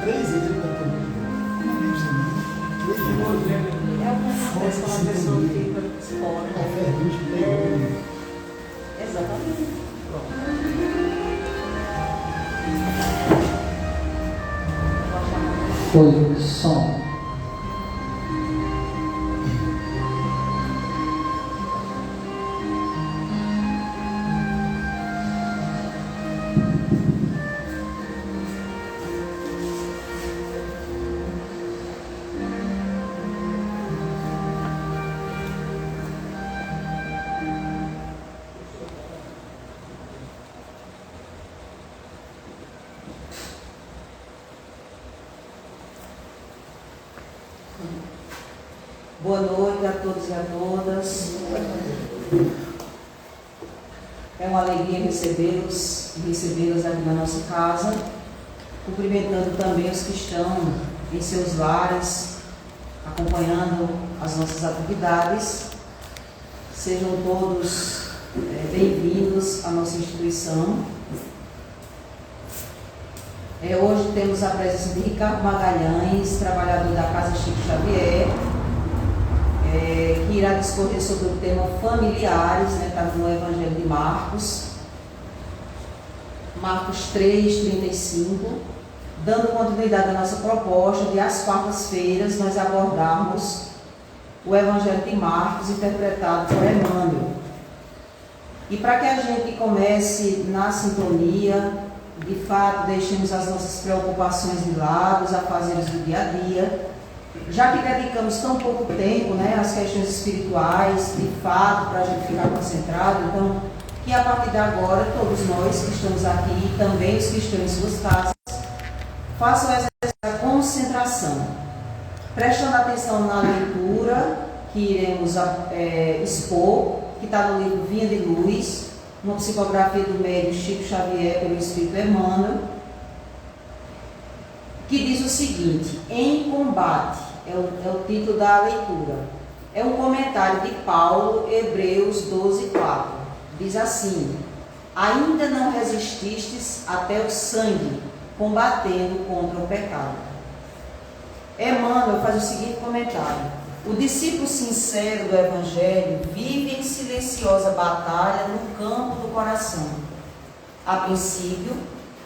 3 vezes ele cantou. É uma pessoa que fica fora. Exatamente. Foi som. Boa noite a todos e a todas. É uma alegria recebê-los e recebê-las aqui na nossa casa, cumprimentando também os que estão em seus lares, acompanhando as nossas atividades. Sejam todos bem-vindos à nossa instituição. Hoje temos a presença de Ricardo Magalhães, trabalhador da Casa Chico Xavier, que irá discorrer sobre o tema familiares, está no Evangelho de Marcos 3:35, dando continuidade à nossa proposta de, às quartas-feiras, nós abordarmos o Evangelho de Marcos, interpretado por Emmanuel. E para que a gente comece na sintonia, de fato, deixemos as nossas preocupações de lado, os afazeres do dia a dia, já que dedicamos tão pouco tempo às questões espirituais, de fato, para a gente ficar concentrado. Então, que a partir de agora, todos nós que estamos aqui, e também os que estão em suas casas, façam essa concentração, prestando atenção na leitura que iremos expor, que está no livro Vinha de Luz, uma psicografia do médium Chico Xavier pelo Espírito Emmanuel, que diz o seguinte: Em Combate, é o título da leitura. É um comentário de Paulo, Hebreus 12:4. Diz assim: Ainda não resististes até o sangue, combatendo contra o pecado. Emmanuel faz o seguinte comentário: o discípulo sincero do Evangelho vive em silenciosa batalha no campo do coração. A princípio,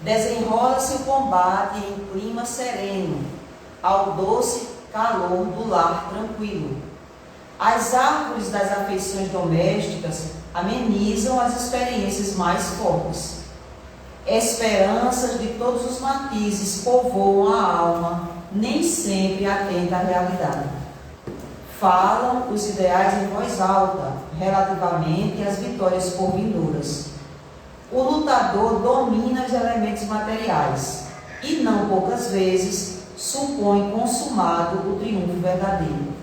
desenrola-se o combate em clima sereno, ao doce calor do lar tranquilo. As árvores das afeições domésticas amenizam as experiências mais fortes. Esperanças de todos os matizes povoam a alma, nem sempre atenta à realidade. Falam os ideais em voz alta, relativamente às vitórias por vindouras. O lutador domina os elementos materiais e, não poucas vezes, supõe consumado o triunfo verdadeiro.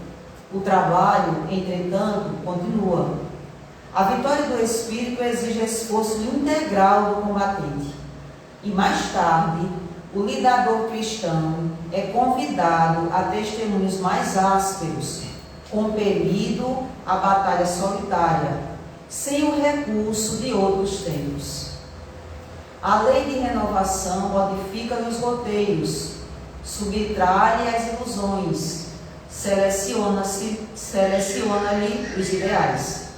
O trabalho, entretanto, continua. A vitória do espírito exige esforço integral do combatente. E mais tarde, o lidador cristão é convidado a testemunhos mais ásperos, compelido à batalha solitária, sem o recurso de outros tempos. A lei de renovação modifica-lhe os roteiros, subtrai-lhe as ilusões, seleciona-lhe os ideais.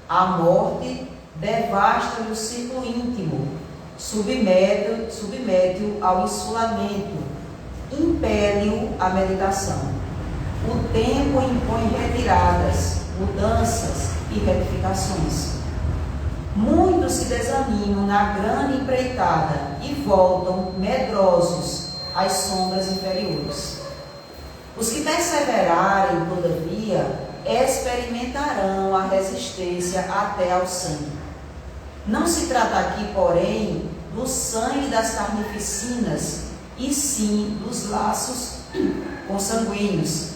A morte devasta-lhe o círculo íntimo, submete-o ao insulamento, impele-o à meditação. O tempo impõe retiradas, mudanças e retificações. Muitos se desanimam na grande empreitada e voltam medrosos às sombras inferiores. Os que perseverarem, todavia, experimentarão a resistência até ao sangue. Não se trata aqui, porém, do sangue das carnificinas, e sim dos laços consanguíneos,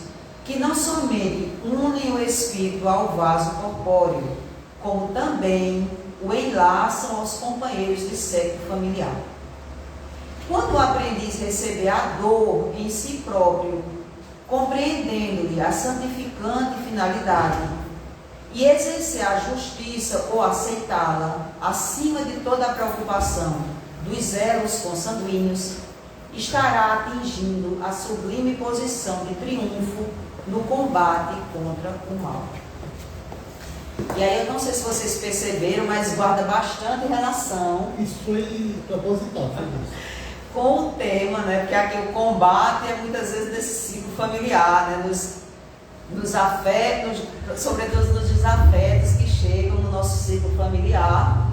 que não somente unem o espírito ao vaso corpóreo, como também o enlaçam aos companheiros de século familiar. Quando o aprendiz receber a dor em si próprio, compreendendo-lhe a santificante finalidade, e exercer a justiça ou aceitá-la acima de toda a preocupação, dos elos consanguíneos, estará atingindo a sublime posição de triunfo no combate contra o mal. E aí eu não sei se vocês perceberam, mas guarda bastante relação. Isso foi proposital, foi isso. Com o tema, né? Porque aqui o combate é muitas vezes desse ciclo familiar, né? Nos afetos, sobretudo nos desafetos que chegam no nosso ciclo familiar,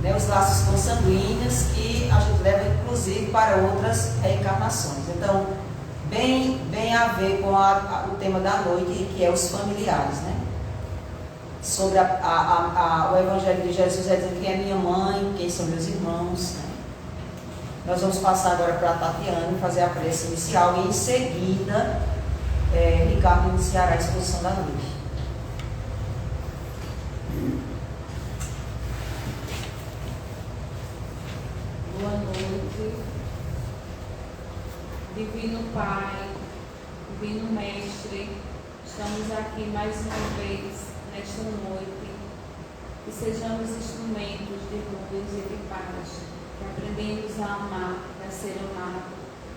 né? Os laços consanguíneos que a gente leva inclusive para outras reencarnações. Então, bem a ver com o tema da noite, que é os familiares, né? Sobre o Evangelho de Jesus, é dizer quem é minha mãe, quem são meus irmãos, né? Nós vamos passar agora para a Tatiana fazer a prece inicial e em seguida Ricardo iniciará a exposição da noite. Boa noite, Divino Pai, Divino Mestre, estamos aqui mais uma vez nesta noite, que sejamos instrumentos de luz e de paz, que aprendemos a amar, a ser amado,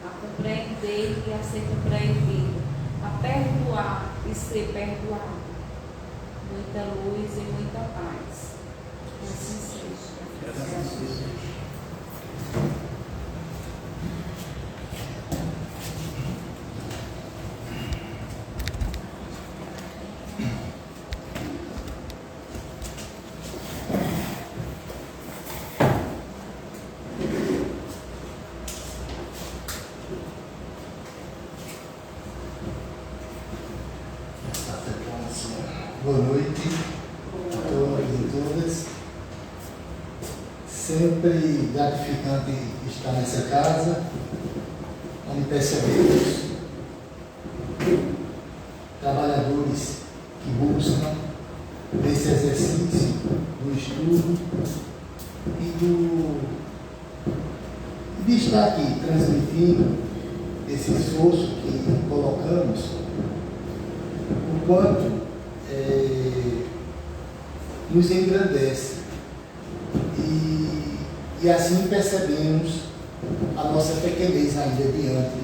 a compreender e a ser compreendido, a perdoar e ser perdoado. Muita luz e muita paz. Assim seja. Boa noite a todos e todas. Sempre gratificante estar nessa casa, onde percebemos trabalhadores que buscam esse exercício do estudo e de estar aqui transmitindo esse esforço que colocamos, o quanto nos engrandece e assim percebemos a nossa pequenez ainda diante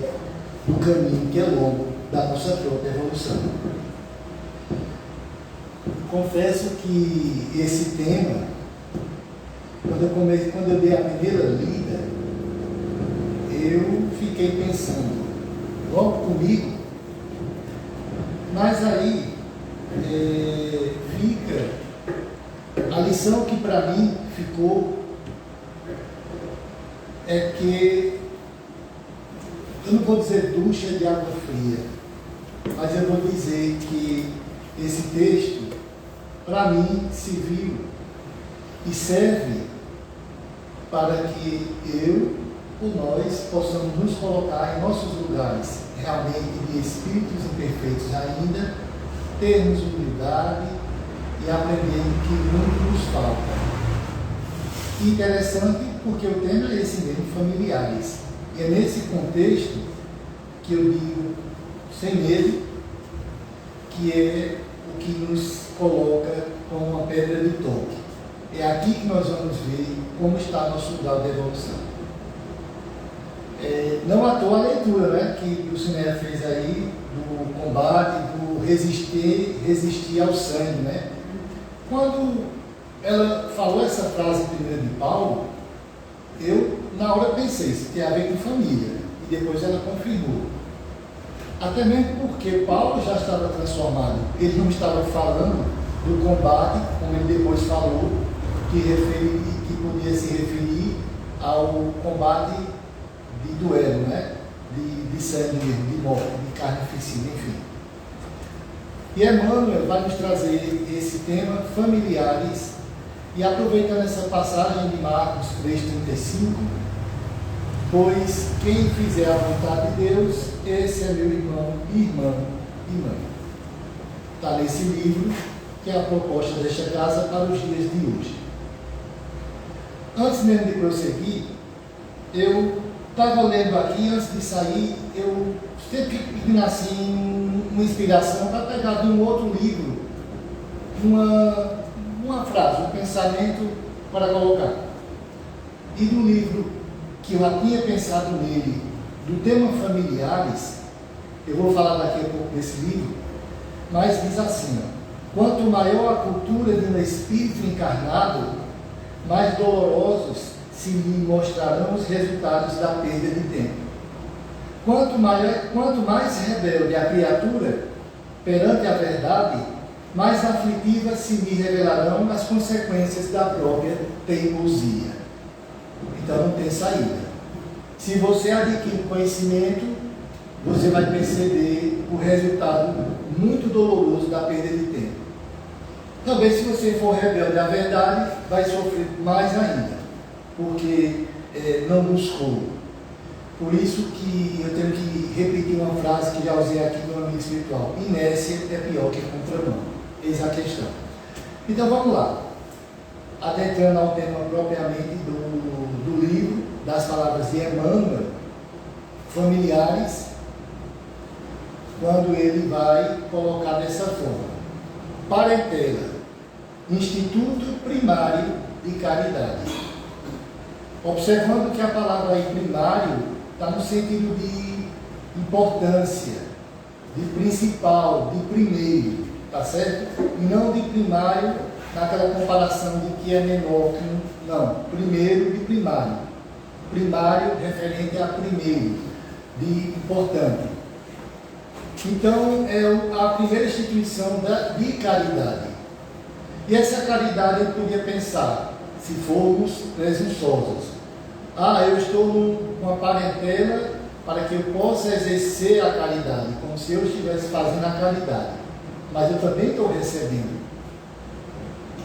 do caminho que é longo da nossa própria evolução. Confesso que esse tema, quando eu dei a primeira lida, eu fiquei pensando logo comigo, mas aí fica a lição que para mim ficou é que eu não vou dizer ducha de água fria, mas eu vou dizer que esse texto para mim serviu e serve para que eu ou nós possamos nos colocar em nossos lugares realmente de espíritos imperfeitos ainda, termos humildade e aprendendo que muito nos falta. Interessante porque o tema é esse mesmo, familiares. E é nesse contexto que eu digo, sem medo, que é o que nos coloca como uma pedra de toque. É aqui que nós vamos ver como está nosso grau de evolução. Não à toa a leitura, né, que o Ciné fez aí, do combate, do resistir ao sangue, né? Quando ela falou essa frase primeiro de Paulo, eu na hora pensei, isso tem a ver com família, e depois ela confirmou. Até mesmo porque Paulo já estava transformado, ele não estava falando do combate, como ele depois falou, que podia se referir ao combate de duelo, né? De sangue mesmo, de morte, de carnificina, enfim. E Emmanuel vai nos trazer esse tema, familiares, e aproveitando essa passagem de Marcos 3,35, pois quem fizer a vontade de Deus, esse é meu irmão, irmã e mãe. Está nesse livro, que é a proposta desta casa para os dias de hoje. Antes mesmo de prosseguir, eu estava lendo aqui, antes de sair, eu sempre pedi assim uma inspiração para pegar de um outro livro uma frase, um pensamento para colocar. e do livro que eu já tinha pensado nele, do tema familiares, eu vou falar daqui a pouco desse livro, mas diz assim, ó, quanto maior a cultura de um espírito encarnado, mais dolorosos se lhe mostrarão os resultados da perda de tempo. Quanto mais rebelde a criatura perante a verdade, mais aflitivas se lhe revelarão as consequências da própria teimosia. Então não tem saída. Se você adquire conhecimento, você vai perceber o resultado muito doloroso da perda de tempo. Também, se você for rebelde à verdade, vai sofrer mais ainda, porque não buscou. Por isso que eu tenho que repetir uma frase que já usei aqui no amigo espiritual: inércia é pior que contramão. Eis a questão. Então vamos lá, adentrando ao tema propriamente do livro, das palavras de Emmanuel, familiares, quando ele vai colocar dessa forma: parentela, Instituto Primário de Caridade. Observando que a palavra aí primário está no sentido de importância, de principal, de primeiro, tá certo? E não de primário naquela comparação de que é menor que não, primeiro de primário. Primário referente a primeiro, de importante. Então, é a primeira instituição de caridade. E essa caridade eu podia pensar, se formos presunçosos. Eu estou numa parentela para que eu possa exercer a caridade, como se eu estivesse fazendo a caridade. Mas eu também estou recebendo.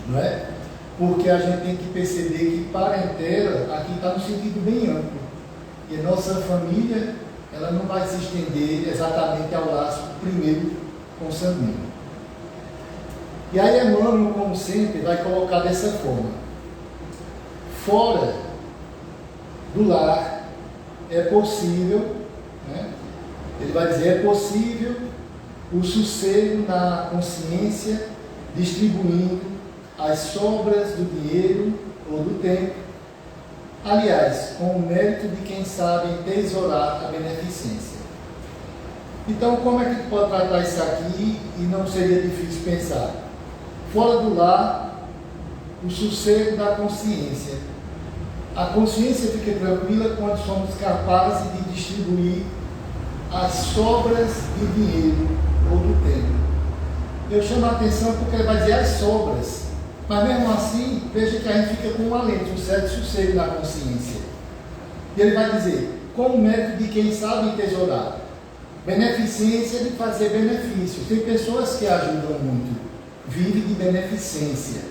Não é? Porque a gente tem que perceber que parentela aqui está no sentido bem amplo. E a nossa família, ela não vai se estender exatamente ao laço primeiro consanguíneo. E aí Emmanuel, como sempre, vai colocar dessa forma: fora do lar é possível, né? Ele vai dizer, é possível o sossego na consciência, distribuindo as sobras do dinheiro ou do tempo, aliás, com o mérito de quem sabe tesourar a beneficência. Então, como é que pode tratar isso aqui e não seria difícil pensar? Fora do lar, o sossego da consciência. A consciência fica tranquila quando somos capazes de distribuir as sobras de dinheiro ou do tempo. Eu chamo a atenção porque ele vai dizer as sobras, mas mesmo assim, veja que a gente fica com um alento, um certo sossego na consciência. E ele vai dizer, com o mérito de quem sabe tesourar. Beneficência de fazer benefício. Tem pessoas que ajudam muito, vivem de beneficência,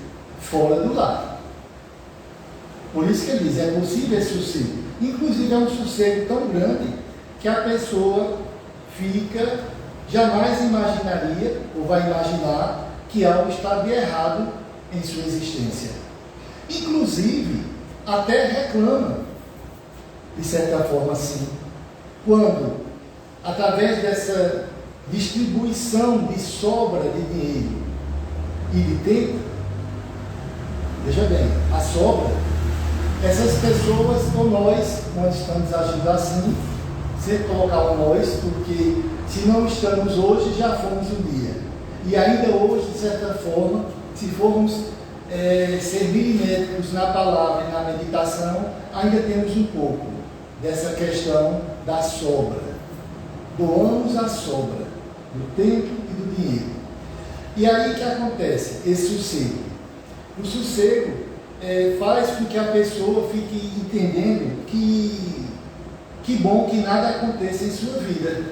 fora do lar. Por isso que ele diz, é possível esse sossego. Inclusive é um sossego tão grande que a pessoa fica, jamais imaginaria, ou vai imaginar, que algo está de errado em sua existência. Inclusive, até reclama, de certa forma assim, quando, através dessa distribuição de sobra de dinheiro e de tempo, veja bem, a sobra, essas pessoas, ou nós, quando estamos agindo assim, sempre colocar o nós, porque se não estamos hoje, já fomos um dia. E ainda hoje, de certa forma, se formos ser milimétricos na palavra e na meditação, ainda temos um pouco dessa questão da sobra. Doamos a sobra do tempo e do dinheiro. E aí o que acontece? Esse sossego. O sossego faz com que a pessoa fique entendendo que bom que nada aconteça em sua vida.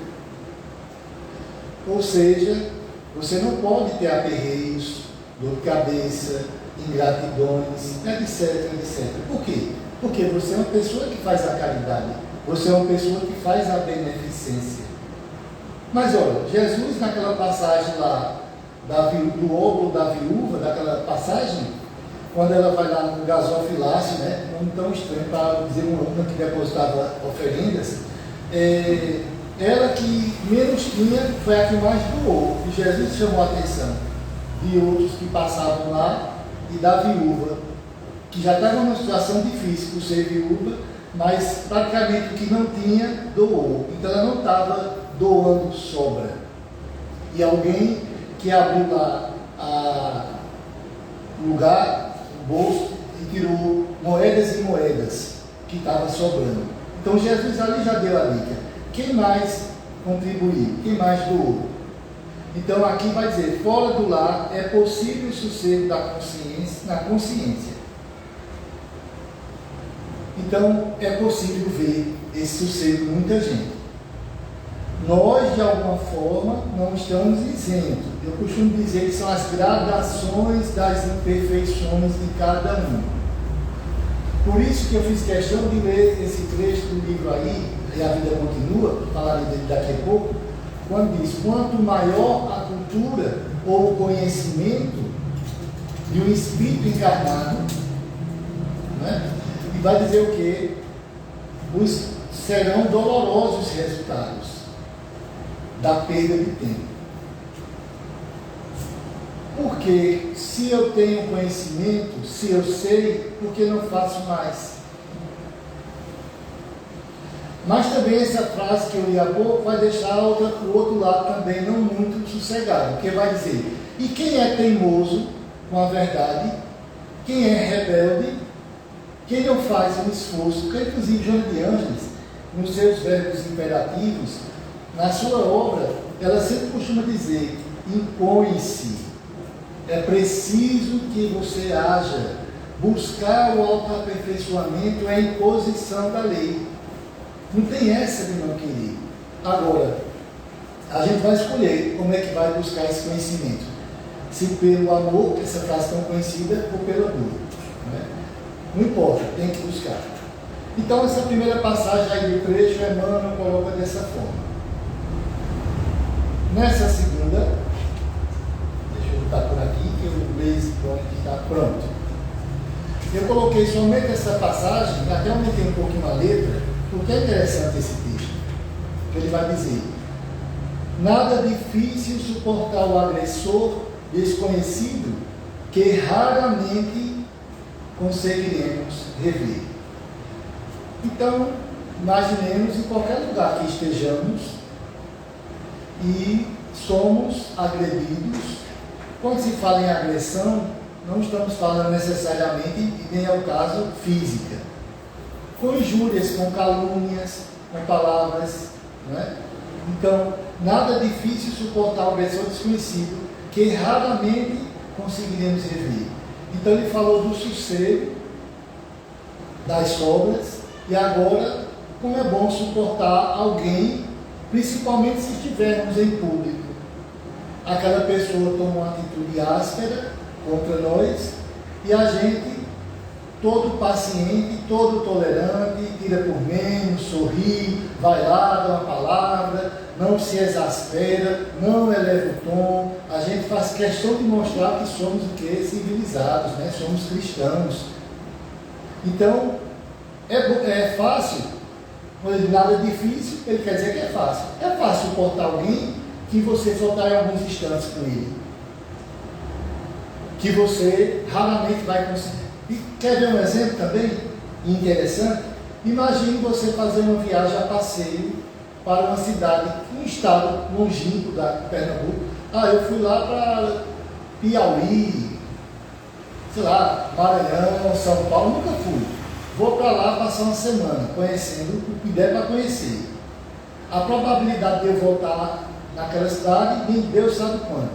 Ou seja, você não pode ter aperreios, dor de cabeça, ingratidões, etc, etc. Por quê? Porque você é uma pessoa que faz a caridade, você é uma pessoa que faz a beneficência. Mas olha, Jesus naquela passagem lá, do óbolo da viúva, daquela passagem, quando ela vai lá no gasofilácio, né, um nome tão estranho para dizer uma que depositava oferendas, ela que menos tinha foi a que mais doou. E Jesus chamou a atenção de outros que passavam lá e da viúva. que já estava numa situação difícil por ser viúva, mas praticamente o que não tinha, doou. Então ela não estava doando sobra. E alguém que abriu lá o lugar, o bolso, e tirou moedas e moedas que estavam sobrando. Então Jesus ali já deu a dica. Quem mais contribuiu? Quem mais doou? Então aqui vai dizer, fora do lar é possível o sossego na consciência. Então é possível ver esse sossego em muita gente. Nós, de alguma forma, não estamos isentos. Eu costumo dizer que são as gradações das imperfeições de cada um. Por isso que eu fiz questão de ler esse trecho do livro aí, E a Vida Continua, falarei dele daqui a pouco, quando diz, quanto maior a cultura ou o conhecimento de um espírito encarnado, né? E vai dizer o quê? Serão dolorosos os resultados da perda de tempo. Porque se eu tenho conhecimento, se eu sei, por que não faço mais? Mas também essa frase que eu li há pouco vai deixar o outro lado também não muito sossegado, porque vai dizer, e quem é teimoso com a verdade, quem é rebelde, quem não faz um esforço, que inclusive Joana de Ângeles, nos seus verbos imperativos, na sua obra, ela sempre costuma dizer, impõe-se, é preciso que você haja, buscar o autoaperfeiçoamento é a imposição da lei. Não tem essa de não querer. Agora, a gente vai escolher como é que vai buscar esse conhecimento. Se pelo amor, essa frase tão conhecida, ou pela dor. Né? Não importa, tem que buscar. Então, essa primeira passagem aí do trecho, Emmanuel coloca dessa forma. Nessa segunda, deixa eu botar por aqui, que o Blaze está pronto. Eu coloquei somente essa passagem, até aumentei um pouquinho a letra, porque é interessante esse texto, que ele vai dizer, nada difícil suportar o agressor desconhecido, que raramente conseguiremos rever. Então, imaginemos em qualquer lugar que estejamos, e somos agredidos. Quando se fala em agressão, não estamos falando necessariamente, e nem é o caso, física. Com injúrias, com calúnias, com palavras, né? Então, nada difícil suportar o agressor desconhecido, que raramente conseguiremos rever. Então ele falou do sossego, das sobras, e agora, como é bom suportar alguém, principalmente se estivermos em público. Aquela pessoa toma uma atitude áspera contra nós e a gente, todo paciente, todo tolerante, tira por menos, sorri, vai lá, dá uma palavra, não se exaspera, não eleva o tom. A gente faz questão de mostrar que somos o quê? Civilizados, né? Somos cristãos. Então, é fácil. Quando ele diz nada difícil, ele quer dizer que é fácil. É fácil suportar alguém que você só está em alguns instantes com ele. Que você raramente vai conseguir. E quer ver um exemplo também interessante? Imagine você fazer uma viagem a passeio para uma cidade, um estado longínquo da Pernambuco. Eu fui lá para Piauí, sei lá, Maranhão, São Paulo, nunca fui. Vou para lá passar uma semana, conhecendo o que der para conhecer. A probabilidade de eu voltar naquela cidade, nem Deus sabe quando.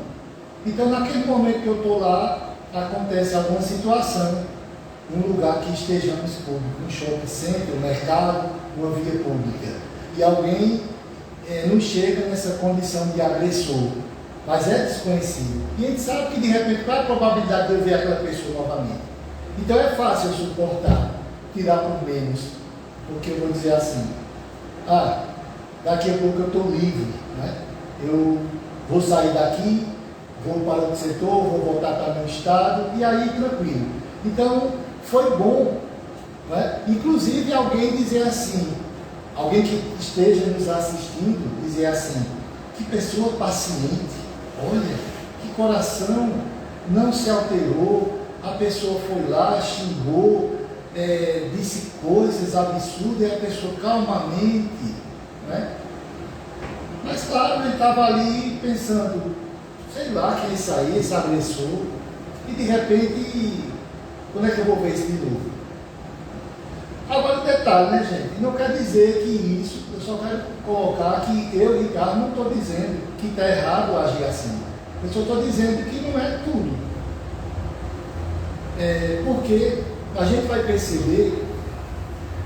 Então, naquele momento que eu estou lá, acontece alguma situação, num lugar que estejamos público, um shopping center, um mercado, uma via pública. E alguém nos chega nessa condição de agressor, mas é desconhecido. E a gente sabe que, de repente, qual é a probabilidade de eu ver aquela pessoa novamente? Então, é fácil eu suportar. Tirar por menos, porque eu vou dizer assim, daqui a pouco eu estou livre, né? Eu vou sair daqui, vou para outro setor, vou voltar para meu estado, e aí tranquilo. Então, foi bom, né? Inclusive alguém dizer assim, alguém que esteja nos assistindo, dizer assim, que pessoa paciente, olha, que coração não se alterou, a pessoa foi lá, xingou, disse coisas absurdas, e a pessoa calmamente, né? Mas claro, ele estava ali pensando, sei lá, quem é isso aí, esse agressor, e de repente, quando é que eu vou ver isso de novo? Agora, detalhe, né, gente? Não quer dizer que isso, eu só quero colocar que eu, Ricardo, não estou dizendo que está errado agir assim. Eu só estou dizendo que não é tudo. Porque a gente vai perceber,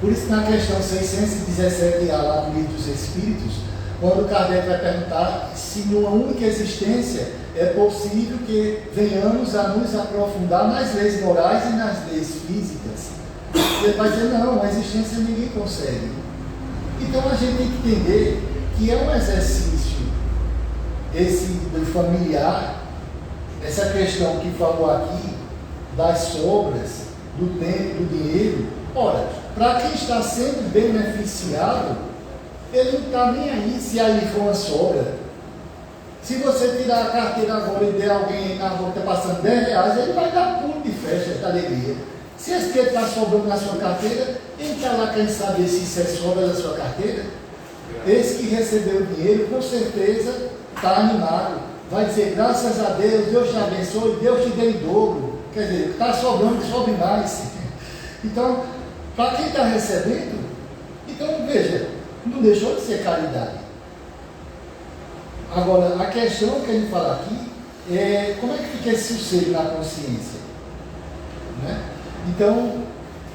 por isso na questão 617A lá do Livro dos Espíritos, quando Kardec vai perguntar se numa única existência é possível que venhamos a nos aprofundar nas leis morais e nas leis físicas. Ele vai dizer, não, uma existência ninguém consegue. Então a gente tem que entender que é um exercício, esse do familiar, essa questão que falou aqui, das sobras, do tempo, do dinheiro. Ora, para quem está sendo beneficiado, ele não está nem aí se ali for uma sobra. Se você tirar a carteira agora e der alguém na rua que está passando R$10, ele vai dar pulo de festa, de alegria. Se esse dinheiro está sobrando na sua carteira, ele está lá querendo saber se isso é sobra da sua carteira. Esse que recebeu o dinheiro, com certeza, está animado. Vai dizer, graças a Deus, Deus te abençoe, Deus te dê em dobro. Quer dizer, está sobrando, sobe mais. Então, para quem está recebendo, então veja, não deixou de ser caridade. Agora, a questão que a gente fala aqui é como é que fica esse sossego na consciência, né? Então,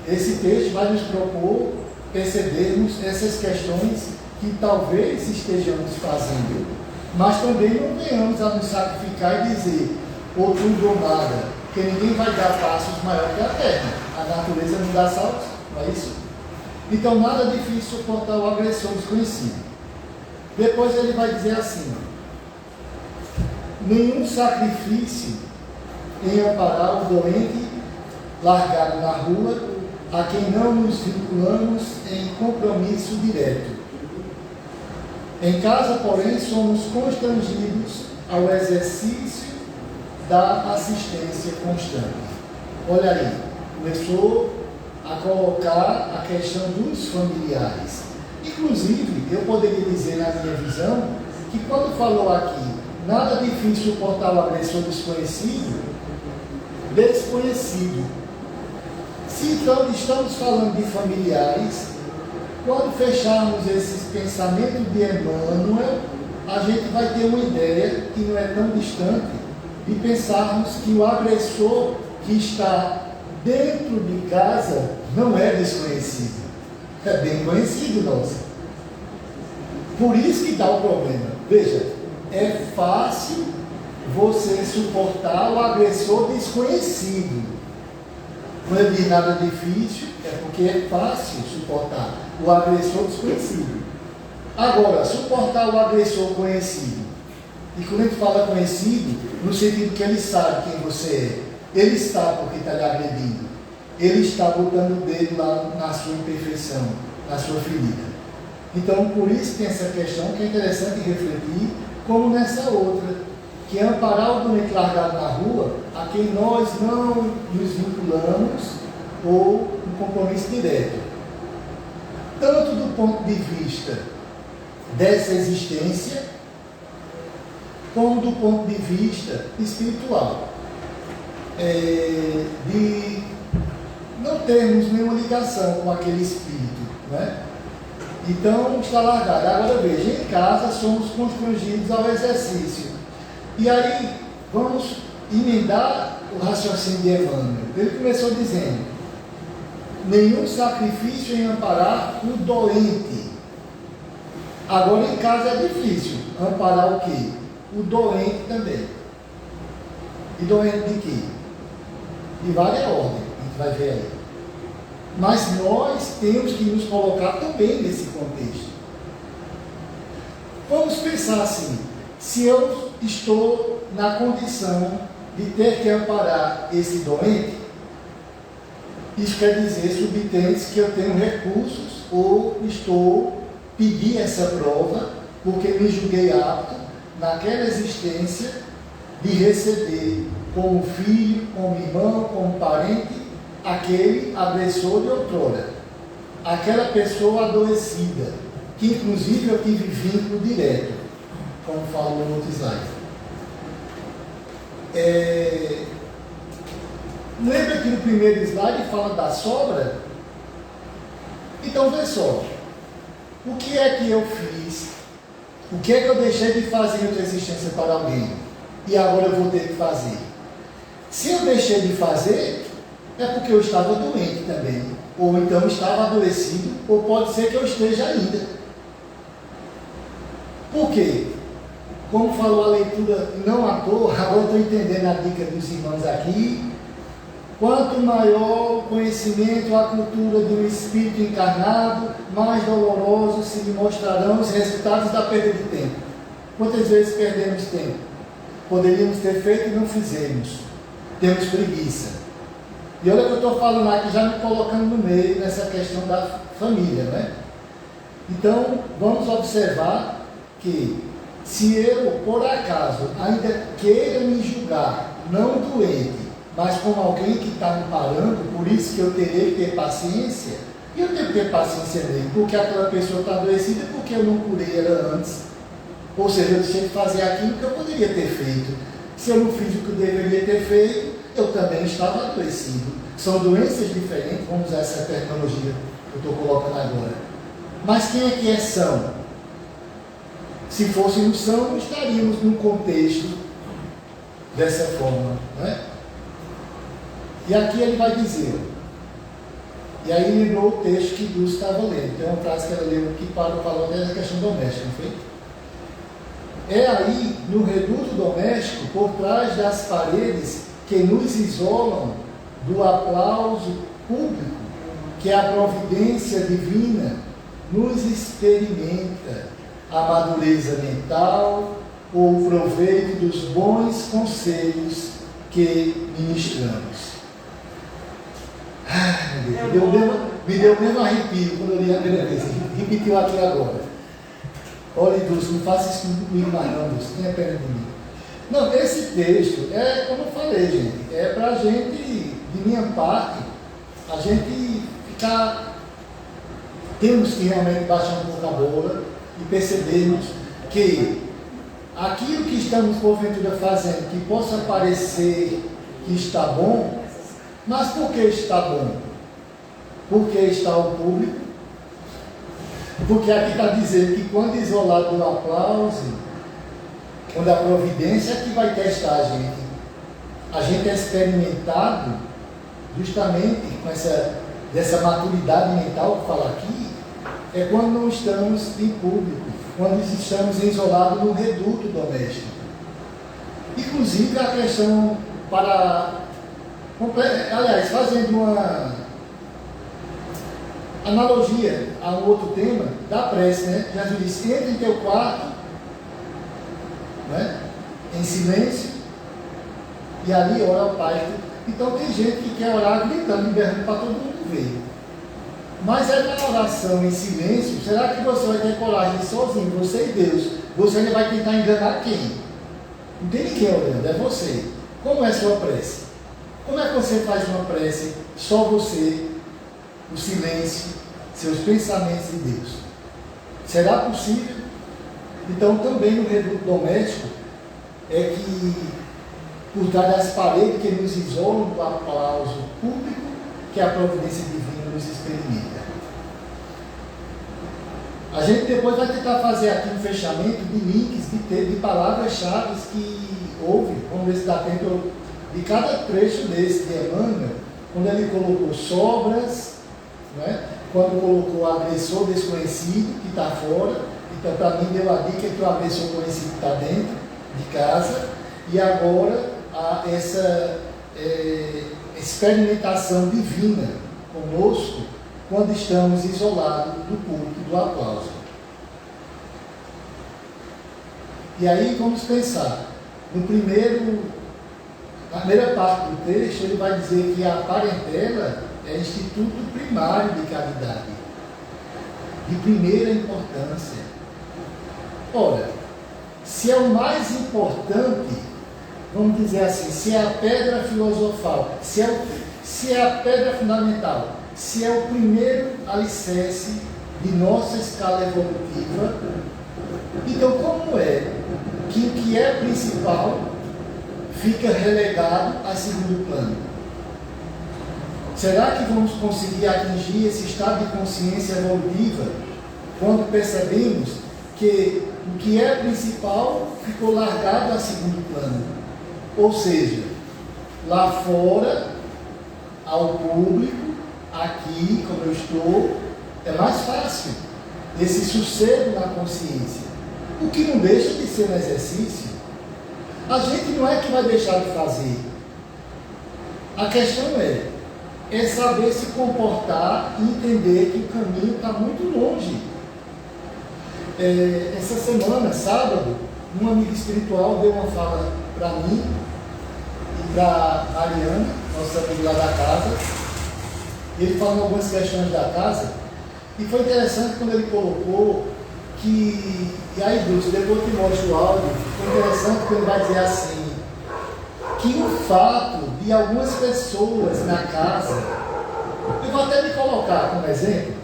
esse texto vai nos propor percebermos essas questões que talvez estejamos fazendo, mas também não venhamos a nos sacrificar e dizer, ou tudo ou nada, porque ninguém vai dar passos maior que a terra. A natureza não dá saltos, não é isso? Então, nada difícil suportar o agressor desconhecido. Depois ele vai dizer assim, nenhum sacrifício em amparar o doente largado na rua, a quem não nos vinculamos em compromisso direto. Em casa, porém, somos constrangidos ao exercício da assistência constante. Olha aí, começou a colocar a questão dos familiares. Inclusive, eu poderia dizer na minha visão, que quando falou aqui, nada difícil suportar o agressor desconhecido, se então estamos falando de familiares, quando fecharmos esses pensamentos de Emmanuel, a gente vai ter uma ideia que não é tão distante de pensarmos que o agressor que está dentro de casa não é desconhecido, é bem conhecido nosso. Por isso que dá o problema. Veja, é fácil você suportar o agressor desconhecido. Quando eu digo nada difícil, é porque é fácil suportar o agressor desconhecido. Agora, suportar o agressor conhecido. E quando a gente fala conhecido, no sentido que ele sabe quem você é, ele está porque está lhe agredindo, ele está botando o dedo lá na sua imperfeição, na sua ferida. Então, por isso tem essa questão que é interessante refletir, como nessa outra, que é amparar o doente largado na rua, a quem nós não nos vinculamos ou um compromisso direto. Tanto do ponto de vista dessa existência, como do ponto de vista espiritual. De não termos nenhuma ligação com aquele espírito, né? Então, está largado. Agora veja, em casa somos constrangidos ao exercício. E aí, vamos emendar o raciocínio de Emmanuel. Ele começou dizendo, nenhum sacrifício em amparar o doente. Agora, em casa é difícil amparar o quê? O doente também. E doente de quê? De várias ordens, a gente vai ver aí. Mas nós temos que nos colocar também nesse contexto. Vamos pensar assim, se eu estou na condição de ter que amparar esse doente, isso quer dizer, subtende que eu tenho recursos ou pedi essa prova porque me julguei apto naquela existência de receber como filho, como irmão, como parente, aquele agressor de outrora, aquela pessoa adoecida, que inclusive eu tive vínculo direto, como falou no outro slide. Lembra que no primeiro slide fala da sobra? Então vê só, o que é que eu fiz? O que é que eu deixei de fazer em outra existência para alguém? E agora eu vou ter que fazer. Se eu deixei de fazer, é porque eu estava doente também. Ou então estava adoecido, ou pode ser que eu esteja ainda. Por quê? Como falou a leitura, não à toa, agora estou entendendo a dica dos irmãos aqui. Quanto maior o conhecimento, a cultura do espírito encarnado, mais dolorosos se lhe mostrarão os resultados da perda de tempo. Quantas vezes perdemos tempo? Poderíamos ter feito e não fizemos. Temos preguiça. E olha que eu estou falando aqui, já me colocando no meio nessa questão da família, né? Então, vamos observar que se eu, por acaso, ainda queira me julgar, não doente, mas como alguém que está me parando, por isso que eu terei que ter paciência, e eu tenho que ter paciência mesmo, porque aquela pessoa está adoecida porque eu não curei ela antes. Ou seja, eu deixei de fazer aquilo que eu poderia ter feito. Se eu não fiz o que eu deveria ter feito, eu também estava adoecido. São doenças diferentes, vamos usar essa terminologia que eu estou colocando agora. Mas quem é que são? Se fôssemos são, estaríamos num contexto dessa forma, né? E aqui ele vai dizer, e aí lembrou o texto que Dulce estava lendo. Tem uma frase que ela leu aqui para falar até da questão doméstica, não foi? É aí, no reduto doméstico, por trás das paredes que nos isolam do aplauso público, que a providência divina nos experimenta a madureza mental ou o proveito dos bons conselhos que ministramos. Ai, meu Deus, me deu mesmo arrepio quando eu li a primeira vez. Repetiu aqui agora. Olha, Dulce, não faça isso comigo mais não, Dulce, tenha pena de mim. Não, esse texto é, como eu falei, gente, é para a gente, de minha parte, a gente ficar, temos que realmente baixar um pouco a bola e percebermos que aquilo que estamos porventura fazendo, que possa parecer que está bom, mas por que está bom? Porque está o público. Porque aqui está dizendo que quando isolado do aplauso, quando a providência é que vai testar a gente é experimentado justamente com dessa maturidade mental que fala aqui, é quando não estamos em público, quando estamos isolados no reduto doméstico. Inclusive a questão aliás, fazendo uma analogia a um outro tema da prece, né? Jesus disse, entra em teu quarto, né? Em silêncio, e ali ora ao Pai. Então tem gente que quer orar gritando, berrando para todo mundo ver. Mas é na oração em silêncio, será que você vai ter coragem de ir sozinho, você e Deus? Você ainda vai tentar enganar quem? Não tem ninguém orando, é você. Como é a sua prece? Como é que você faz uma prece, só você, o silêncio, seus pensamentos em Deus? Será possível? Então também no reduto doméstico é que por trás das paredes que nos isolam do aplauso público, que a providência divina nos experimenta. A gente depois vai tentar fazer aqui um fechamento de links, de palavras-chave que houve, vamos ver se dá tempo de cada trecho desse de Emmanuel, quando ele colocou sobras, né? Quando colocou agressor desconhecido, que está fora. Então, para mim, deu a dica que o agressor conhecido está dentro de casa. E agora, essa experimentação divina conosco, quando estamos isolados do público do aplauso. E aí, vamos pensar. Na primeira parte do texto, ele vai dizer que a parentela é instituto primário de caridade, de primeira importância. Ora, se é o mais importante, vamos dizer assim, se é a pedra filosofal, se é a pedra fundamental, se é o primeiro alicerce de nossa escala evolutiva, então como é que o que é principal fica relegado a segundo plano? Será que vamos conseguir atingir esse estado de consciência evolutiva quando percebemos que o que é principal ficou largado a segundo plano? Ou seja, lá fora, ao público, aqui, como eu estou, é mais fácil esse sossego na consciência, o que não deixa de ser um exercício. A gente não é que vai deixar de fazer. A questão é saber se comportar e entender que o caminho está muito longe. Essa semana, sábado, um amigo espiritual deu uma fala para mim e para a Mariana, nossa amiga lá da casa. Ele falou algumas questões da casa e foi interessante quando ele colocou que, e aí Bruce, depois eu te mostro o áudio, foi interessante quando ele vai dizer assim, que o fato de algumas pessoas na casa, eu vou até me colocar como exemplo,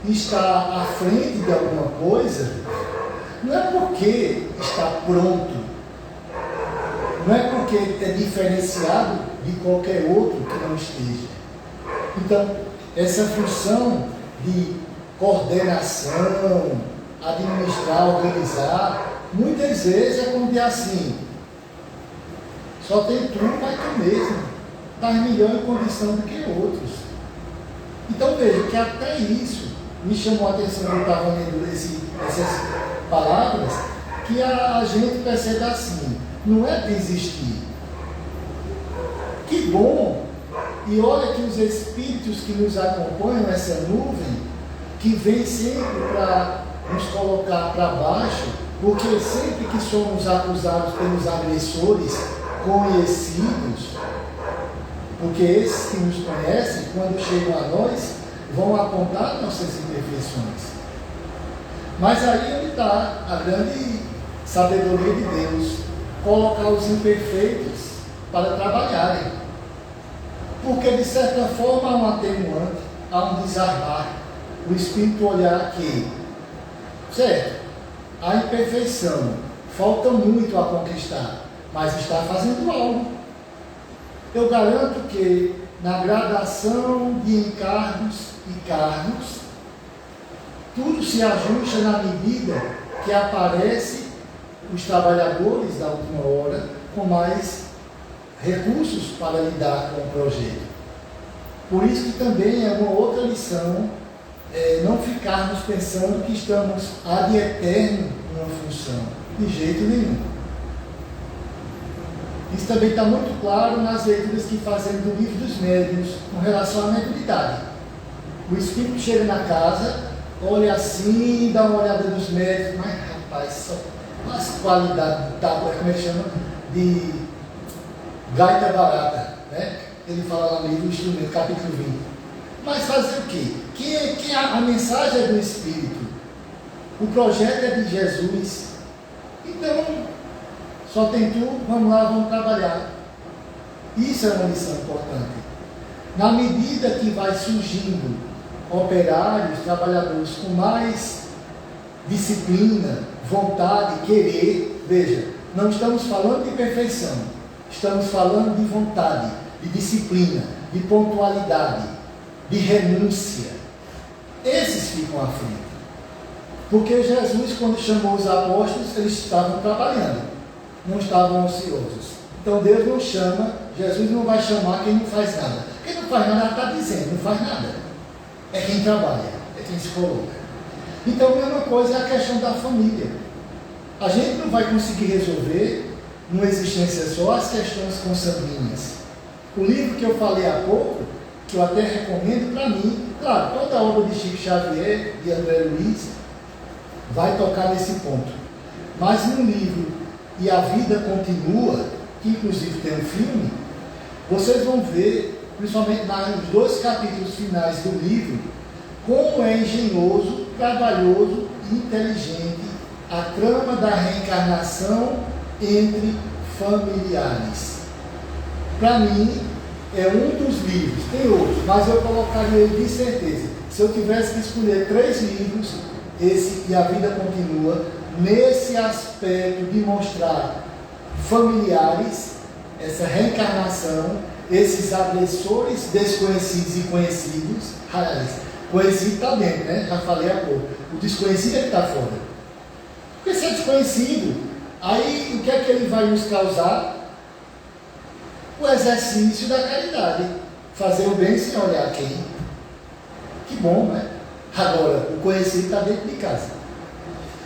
estar à frente de alguma coisa, não é porque está pronto, não é porque é diferenciado de qualquer outro que não esteja. Então, essa função de coordenação, administrar, organizar, muitas vezes é como dizer assim, só tem tu, vai tu mesmo, estás melhor em condição do que outros. Então veja que até isso me chamou a atenção quando eu estava lendo essas palavras, que a gente percebe assim, não é desistir. Que bom! E olha que os espíritos que nos acompanham, essa nuvem, que vem sempre para nos colocar para baixo, porque sempre que somos acusados pelos agressores conhecidos, porque esses que nos conhecem, quando chegam a nós, vão apontar nossas imperfeições. Mas aí onde está a grande sabedoria de Deus, colocar os imperfeitos para trabalharem. Porque de certa forma há um atenuante, há um desarmar, o espírito olhar que, certo, a imperfeição, falta muito a conquistar, mas está fazendo algo. Eu garanto que na gradação de encargos e cargos, tudo se ajusta na medida que aparece os trabalhadores da última hora com mais recursos para lidar com o projeto. Por isso que também é uma outra lição, não ficarmos pensando que estamos ad eterno numa função, de jeito nenhum. Isso também está muito claro nas leituras que fazemos do Livro dos Médiuns com relação à mediunidade. O espírito chega na casa, olha assim, dá uma olhada nos médiuns, mas rapaz, só as qualidades, como é que chama? De gaita barata, né? Ele fala lá no livro, o instrumento, capítulo 20. Mas fazer o quê? Que a mensagem é do Espírito. O projeto é de Jesus. Então, só tem tu, vamos lá, vamos trabalhar. Isso é uma lição importante. Na medida que vai surgindo operários, trabalhadores com mais disciplina, vontade, querer, veja, não estamos falando de perfeição, estamos falando de vontade, de disciplina, de pontualidade, de renúncia. Esses ficam à frente. Porque Jesus, quando chamou os apóstolos, eles estavam trabalhando, não estavam ociosos. Então Deus não chama, Jesus não vai chamar quem não faz nada. Quem não faz nada, está dizendo, não faz nada. É quem trabalha, é quem se coloca. Então a mesma coisa é a questão da família. A gente não vai conseguir resolver, numa existência só, as questões consanguíneas. O livro que eu falei há pouco, que eu até recomendo para mim, claro, toda a obra de Chico Xavier, de André Luiz, vai tocar nesse ponto. Mas no livro E a Vida Continua, que inclusive tem um filme, vocês vão ver, principalmente nos 2 capítulos finais do livro, como é engenhoso, trabalhoso e inteligente a trama da reencarnação entre familiares. Para mim, é um dos livros, tem outros, mas eu colocaria ele de certeza. Se eu tivesse que escolher 3 livros, esse E a Vida Continua, nesse aspecto de mostrar familiares, essa reencarnação, esses agressores desconhecidos e conhecidos, conhecido está dentro, né? Já falei há pouco. O desconhecido é que está fora. Porque se é desconhecido, aí o que é que ele vai nos causar? O exercício da caridade. Fazer o bem sem olhar quem. Que bom, né? Agora, o conhecido está dentro de casa.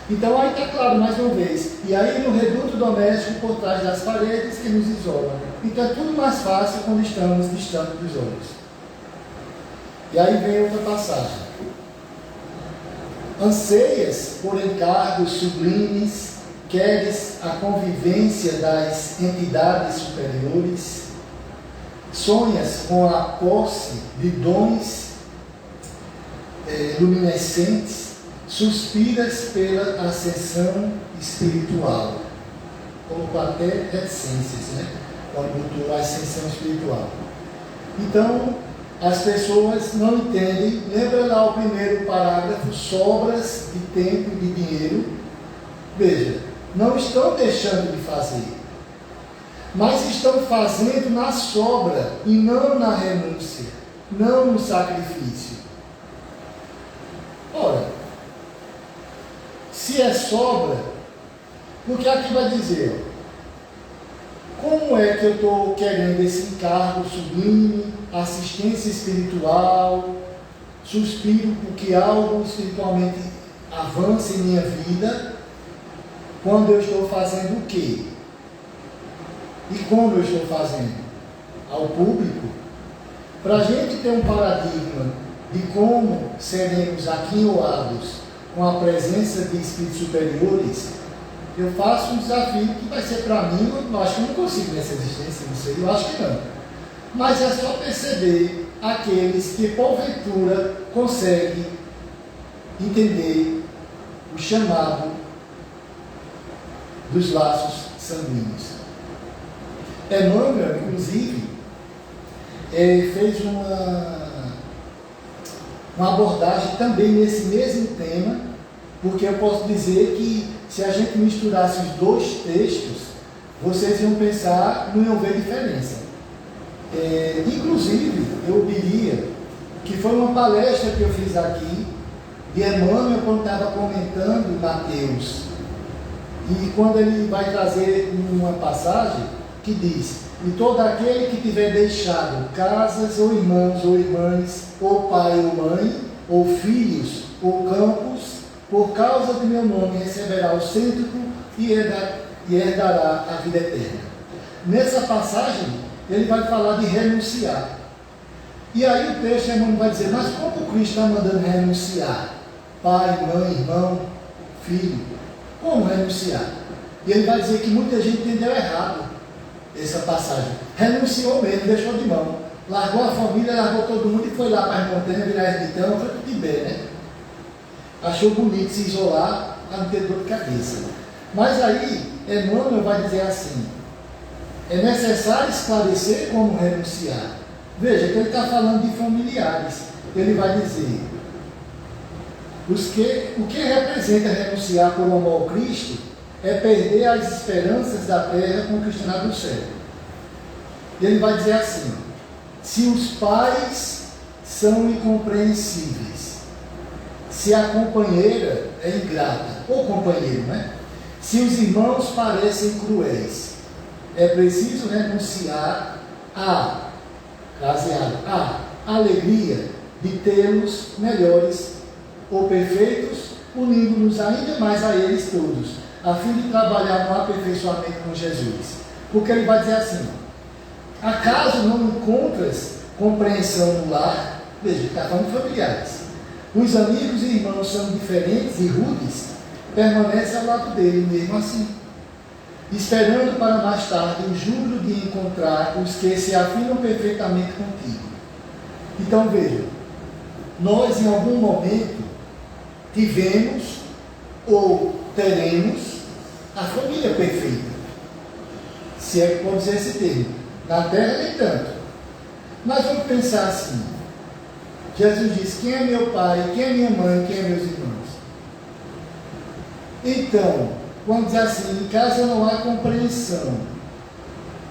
Então aí está claro, mais uma vez. E aí no reduto doméstico, por trás das paredes que nos isolam. Então é tudo mais fácil quando estamos distante dos olhos. E aí vem outra passagem. Anseias por encargos sublimes, queres a convivência das entidades superiores, sonhas com a posse de dons luminescentes, suspiras pela ascensão espiritual. Colocou até reticências, né? Quando botou a ascensão espiritual. Então, as pessoas não entendem. Lembra lá o primeiro parágrafo, sobras de tempo e de dinheiro. Veja, não estão deixando de fazer, mas estão fazendo na sobra e não na renúncia, não no sacrifício. Ora, se é sobra, porque aqui vai dizer, como é que eu estou querendo esse encargo sublime, assistência espiritual, suspiro porque algo espiritualmente avance em minha vida, quando eu estou fazendo o quê? E como eu estou fazendo? Ao público? Para a gente ter um paradigma de como seremos aquinhoados com a presença de espíritos superiores, eu faço um desafio que vai ser para mim, eu acho que eu não consigo nessa existência, não sei, eu acho que não. Mas é só perceber aqueles que porventura conseguem entender o chamado dos laços sanguíneos. Emmanuel, inclusive, fez uma abordagem também nesse mesmo tema, porque eu posso dizer que se a gente misturasse os 2 textos, vocês iam pensar, não iam ver diferença. Inclusive, eu diria que foi uma palestra que eu fiz aqui, de Emmanuel, quando estava comentando Mateus. E quando ele vai trazer uma passagem que diz: e todo aquele que tiver deixado casas, ou irmãos, ou irmãs, ou pai, ou mãe, ou filhos, ou campos, por causa do meu nome, receberá o cêntuplo e herdará a vida eterna. Nessa passagem, ele vai falar de renunciar. E aí o texto, irmão, vai dizer, mas como Cristo está mandando renunciar? Pai, mãe, irmão, filho. Como renunciar? E ele vai dizer que muita gente entendeu errado essa passagem. Renunciou mesmo, deixou de mão. Largou a família, largou todo mundo e foi lá para as montanhas, virar ermitão, foi para o Tibete, né? Achou bonito se isolar para não ter dor de cabeça. Mas aí, Emmanuel vai dizer assim, é necessário esclarecer como renunciar. Veja que ele está falando de familiares. Ele vai dizer, o que representa renunciar por amor ao Cristo é perder as esperanças da terra conquistando do céu. E ele vai dizer assim, se os pais são incompreensíveis, se a companheira é ingrata, ou companheiro, né? Se os irmãos parecem cruéis, é preciso renunciar à alegria de tê-los melhores ou perfeitos, unindo-nos ainda mais a eles todos, a fim de trabalhar no aperfeiçoamento com Jesus. Porque ele vai dizer assim, acaso não encontras compreensão no lar? Veja, está falando de familiares. Os amigos e irmãos são diferentes e rudes, permanece ao lado dele mesmo assim, esperando para mais tarde o júbilo de encontrar os que se afinam perfeitamente contigo. Então veja, nós em algum momento tivemos ou teremos a família perfeita. Se é que pode dizer esse termo. Na terra, nem tanto. Mas vamos pensar assim. Jesus disse: quem é meu pai, quem é minha mãe, quem é meus irmãos? Então, quando diz assim, em casa não há compreensão.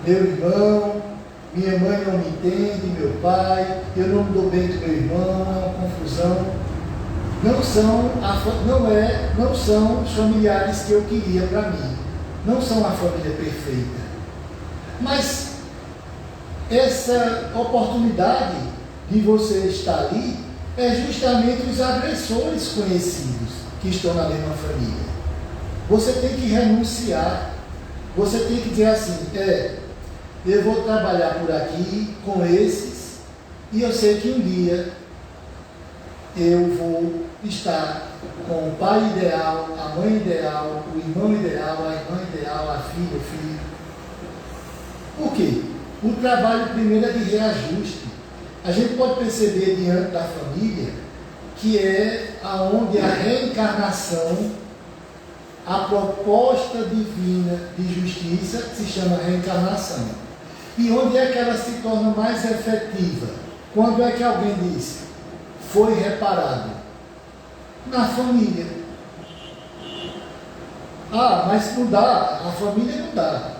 Meu irmão, minha mãe não me entende, meu pai, eu não me dou bem com meu irmão, é uma confusão. Não são os familiares que eu queria para mim. Não são a família perfeita. Mas essa oportunidade de você estar ali é justamente os agressores conhecidos que estão na mesma família. Você tem que renunciar. Você tem que dizer assim: eu vou trabalhar por aqui com esses, e eu sei que um dia eu vou estar com o pai ideal, a mãe ideal, o irmão ideal, a irmã ideal, a filha, o filho. Por quê? O trabalho primeiro é de reajuste. A gente pode perceber diante da família que é aonde a reencarnação, a proposta divina de justiça, se chama reencarnação. E onde é que ela se torna mais efetiva? Quando é que alguém diz: foi reparado? Na família. Mas não dá, a família não dá.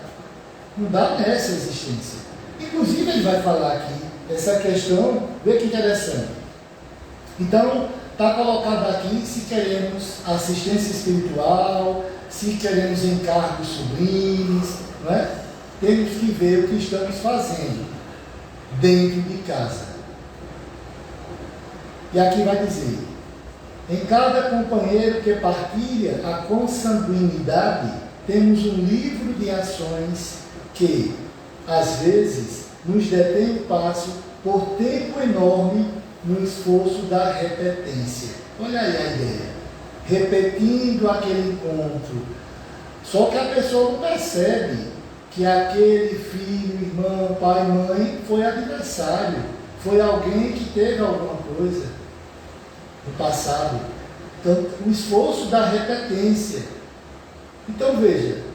Não dá nessa existência. Inclusive ele vai falar aqui, essa questão, vê que interessante. Então, está colocado aqui se queremos assistência espiritual, se queremos encargos sublimes, não é? Temos que ver o que estamos fazendo dentro de casa. E aqui vai dizer: em cada companheiro que partilha a consanguinidade, temos um livro de ações que, às vezes, nos detém o passo por tempo enorme no esforço da repetência. Olha aí a ideia. Repetindo aquele encontro. Só que a pessoa não percebe que aquele filho, irmão, pai, mãe foi adversário. Foi alguém que teve alguma coisa no passado. Então, o esforço da repetência. Então, veja,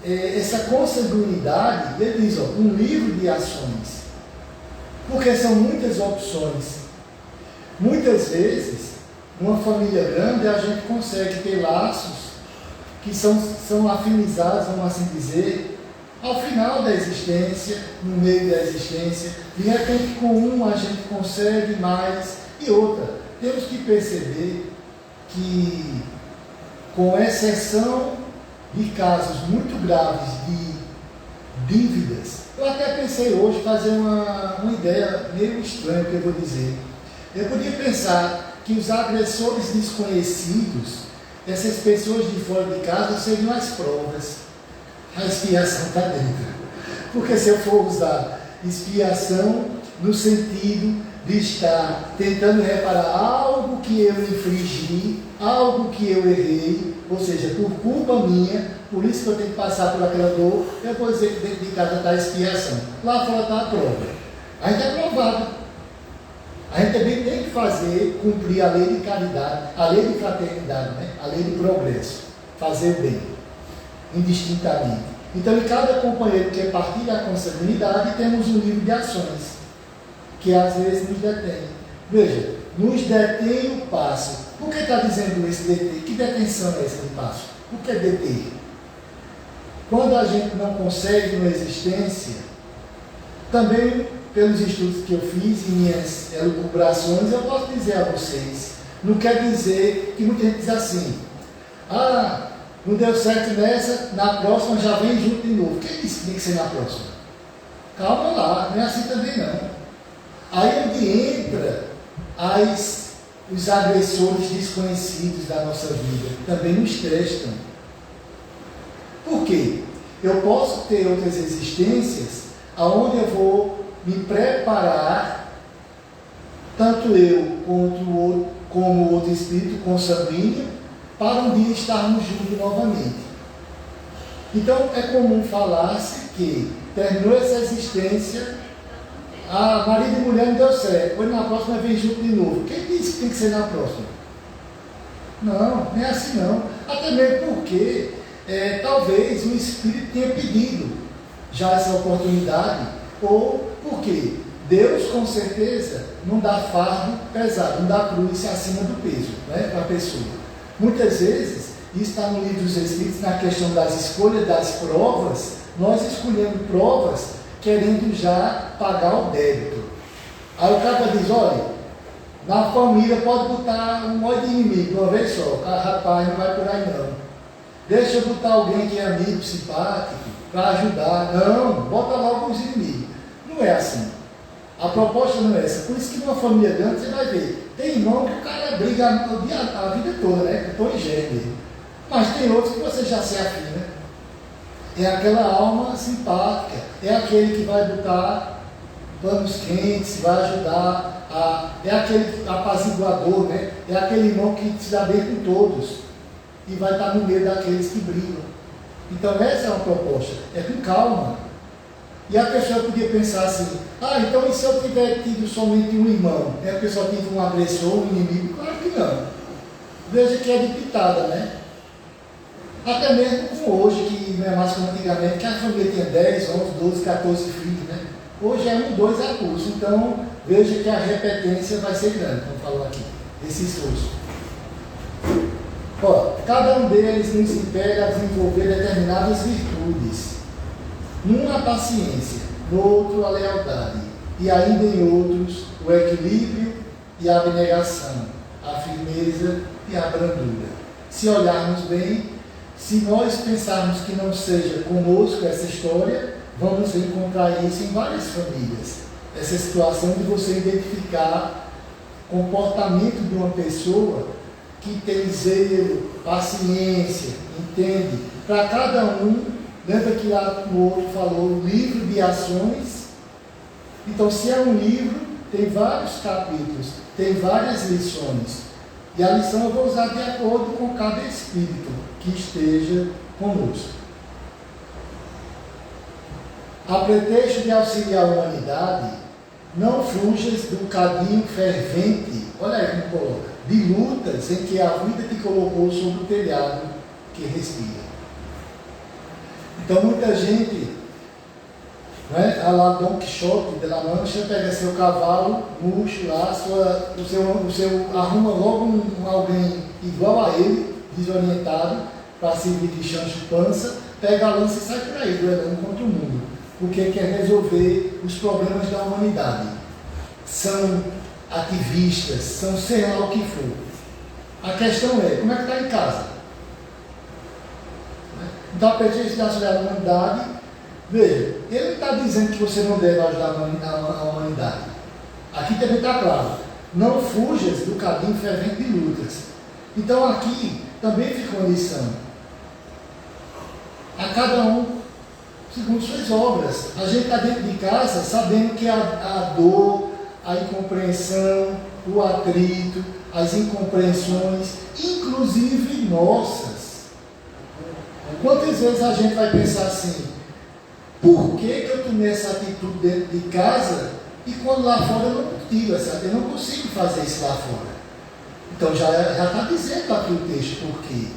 essa consanguinidade, ele diz, um livro de ações. Porque são muitas opções. Muitas vezes, numa família grande, a gente consegue ter laços que são afinizados, vamos assim dizer, ao final da existência, no meio da existência. De repente, com um a gente consegue mais. E outra, temos que perceber que, com exceção de casos muito graves de dívidas, eu até pensei hoje fazer uma ideia meio estranha que eu vou dizer. Eu podia pensar que os agressores desconhecidos, essas pessoas de fora de casa, seriam as provas. A expiação está dentro. Porque se eu for usar expiação no sentido de estar tentando reparar algo que eu infringi, algo que eu errei, ou seja, por culpa minha, por isso que eu tenho que passar por aquela dor, eu vou dizer que dentro de casa está a expiação. Lá fora está a prova. A gente é provado. A gente também tem que fazer, cumprir a lei de caridade, a lei de fraternidade, né? A lei de progresso. Fazer o bem, indistintamente. Então, em cada companheiro que partilha a consanguinidade, temos um livro de ações, que às vezes nos detém. Veja, nos detém o passo. Por que está dizendo esse deter? Que detenção é essa de passo? O que é deter? Quando a gente não consegue uma existência, também pelos estudos que eu fiz e minhas elucubrações, eu posso dizer a vocês, não quer dizer que muita gente diz assim: não deu certo nessa, na próxima já vem junto de novo. Quem disse que tem que ser na próxima? Calma lá, não é assim também não. Aí onde entra os agressores desconhecidos da nossa vida, também nos testam. Por quê? Eu posso ter outras existências aonde eu vou me preparar, tanto eu como o outro espírito consanguíneo, para um dia estarmos juntos novamente. Então é comum falar-se que terminou essa existência, marido e mulher não deu certo, depois na próxima vem junto de novo. Quem disse que tem que ser na próxima? Não, não é assim não. Até mesmo porque talvez o espírito tenha pedido já essa oportunidade, ou porque Deus, com certeza, não dá fardo pesado, não dá cruz acima do peso, né, para a pessoa. Muitas vezes, isso está no livro dos Espíritos, na questão das escolhas das provas, nós escolhemos provas querendo já pagar o débito. Aí o cara diz, olha, na família pode botar um monte de inimigo de uma vez só, o cara, rapaz, não vai por aí não. Deixa eu botar alguém que é amigo, simpático, para ajudar. Não, bota logo os inimigos. Não é assim. A proposta não é essa. Por isso que numa família grande você vai ver. Tem irmão que o cara briga a vida toda, né? Com tom e gênero. Mas tem outros que você já se afina. É aquela alma simpática. É aquele que vai botar panos quentes, vai ajudar. É aquele apaziguador, né? É aquele irmão que se dá bem com todos. E vai estar no meio daqueles que brigam. Então essa é uma proposta. É com calma. E a pessoa podia pensar assim, então e se eu tiver tido somente um irmão? É a pessoa tive um agressor, um inimigo? Claro que não. Veja que é de pitada, né? Até mesmo como hoje, que não é mais como antigamente, que a família tinha 10, 11, 12, 14 filhos, né? Hoje é 1, 2 a curso. Então, veja que a repetência vai ser grande, como falou aqui, esse esforço. Cada um deles nos impele a desenvolver determinadas virtudes. Num a paciência, no outro a lealdade, e ainda em outros o equilíbrio e a abnegação, a firmeza e a brandura. Se olharmos bem, se nós pensarmos que não seja conosco essa história, vamos encontrar isso em várias famílias. Essa situação de você identificar comportamento de uma pessoa que tem zelo, paciência, entende? Para cada um. Lembra que lá no outro falou livro de ações? Então, se é um livro, tem vários capítulos, tem várias lições. E a lição eu vou usar de acordo com cada espírito que esteja conosco. A pretexto de auxiliar a humanidade, não fujas do cadinho fervente, olha aí como coloca, de lutas em que a vida te colocou sobre o telhado que respira. Então muita gente, né, a lá Dom Quixote de La Mancha, pega seu cavalo, murcho lá, arruma logo alguém igual a ele, desorientado, para servir de chancho pança, pega a lança e sai por aí, duelando contra o mundo, porque quer resolver os problemas da humanidade. São ativistas, são sei lá o que for. A questão é, como é que está em casa? Então, a pretexto de ajudar a humanidade, veja, ele não está dizendo que você não deve ajudar a humanidade. Aqui também está claro, não fujas do caminho fervente de lutas. Então, aqui também fica uma lição. A cada um, segundo suas obras. A gente está dentro de casa sabendo que a dor, a incompreensão, o atrito, as incompreensões, inclusive nossas. Quantas vezes a gente vai pensar assim, por que eu tomei essa atitude dentro de casa e quando lá fora eu não tiro eu não consigo fazer isso lá fora? Então já está dizendo aqui o texto por quê.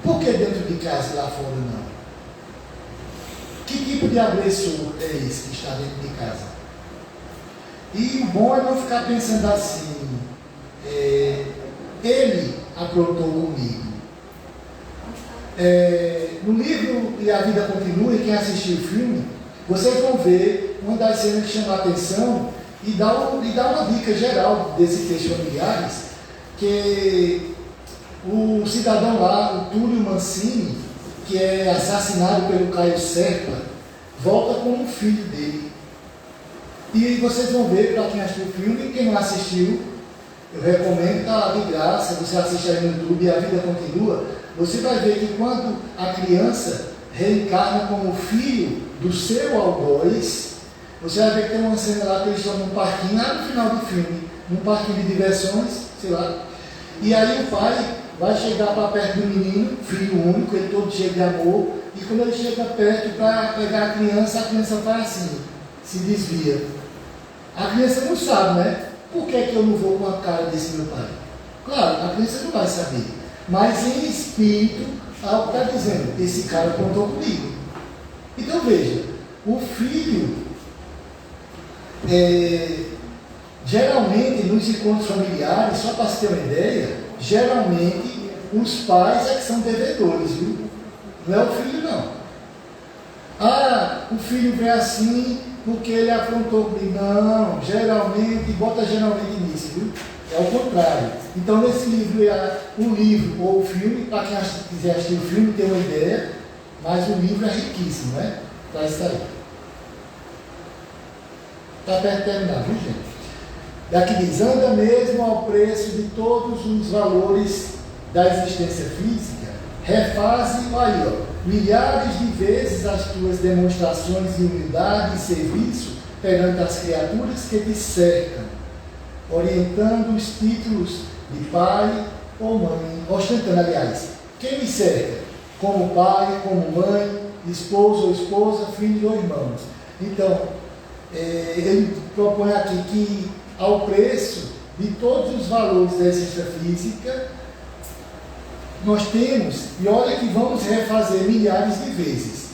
Por que dentro de casa e lá fora não? Que tipo de agressor é esse que está dentro de casa? E o bom é não ficar pensando assim, ele aprontou comigo. No livro E a Vida Continua, e quem assistiu o filme, vocês vão ver uma das cenas que chama a atenção e dá uma dica geral desse texto Familiares, que o cidadão lá, o Túlio Mancini, que é assassinado pelo Caio Serpa, volta com um filho dele. E vocês vão ver, para quem assistiu o filme, quem não assistiu, eu recomendo, está de graça, você assiste aí no YouTube, E a Vida Continua. Você vai ver que quando a criança reencarna como filho do seu algoz, você vai ver que tem uma cena lá que eles estão num parquinho, lá no final do filme, num parquinho de diversões, sei lá. E aí o pai vai chegar para perto do menino, filho único, ele todo cheio de amor, e quando ele chega perto para pegar a criança faz assim, se desvia. A criança não sabe, né? Por que eu não vou com a cara desse meu pai? Claro, a criança não vai saber. Mas em espírito, algo está dizendo, esse cara contou comigo. Então veja, O filho, geralmente, nos encontros familiares, só para se ter uma ideia, geralmente os pais é que são devedores, viu? Não é o filho, não. Ah, o filho vê assim porque ele afrontou comigo. Não, geralmente, bota geralmente nisso, viu? É o contrário. Então, nesse livro, o livro ou o filme, para quem quiser assistir o filme, tem uma ideia, mas o livro é riquíssimo, né? Para isso aí. Está perto de terminar, viu, gente? Daqui diz, anda mesmo ao preço de todos os valores da existência física, refaze, aí, ó, milhares de vezes as tuas demonstrações de humildade e serviço perante as criaturas que te cercam, orientando os títulos de pai ou mãe, ostentando, aliás, quem me cerca? Como pai, como mãe, esposo ou esposa, filho ou irmãos. Então, ele propõe aqui que, ao preço de todos os valores da existência física, nós temos, e olha que vamos refazer milhares de vezes.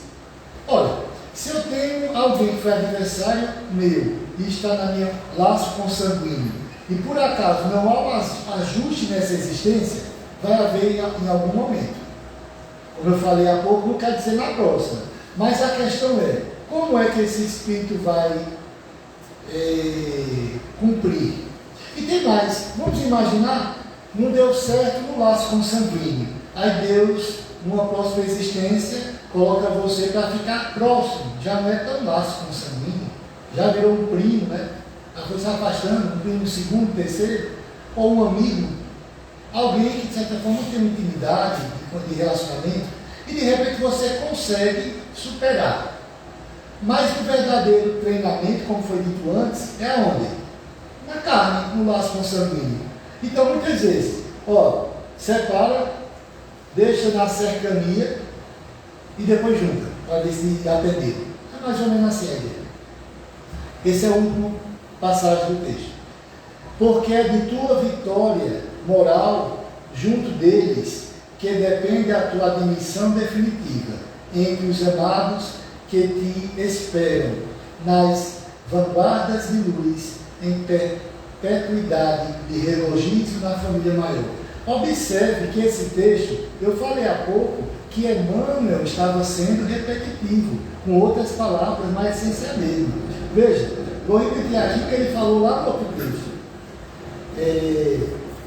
Olha, se eu tenho alguém que foi adversário meu e está na minha laço consanguíneo, e por acaso não há um ajuste nessa existência, vai haver em algum momento. Como eu falei há pouco, não quer dizer na próxima. Mas a questão é, como é que esse espírito vai cumprir? E tem mais, vamos imaginar, não deu certo no laço consanguíneo. Aí Deus, numa próxima existência, coloca você para ficar próximo. Já não é tão laço consanguíneo, já virou um primo, né? A coisa se afastando, um primo segundo, terceiro, ou um amigo, alguém que de certa forma tem uma intimidade de relacionamento, e de repente você consegue superar. Mas o verdadeiro treinamento, como foi dito antes, é aonde? Na carne, no laço consanguíneo. Então, muitas vezes, ó, separa, deixa na cercania e depois junta, para ver se atender. É mais ou menos assim a ideia. Esse é o último passagem do texto. Porque é de tua vitória moral junto deles que depende a tua admissão definitiva entre os amados que te esperam nas vanguardas de luz em perpetuidade de regozijo na família maior. Observe que esse texto, eu falei há pouco que Emmanuel estava sendo repetitivo, com outras palavras, mas a essência é a mesma. Veja, vou repetir aqui que ele falou lá no outro texto.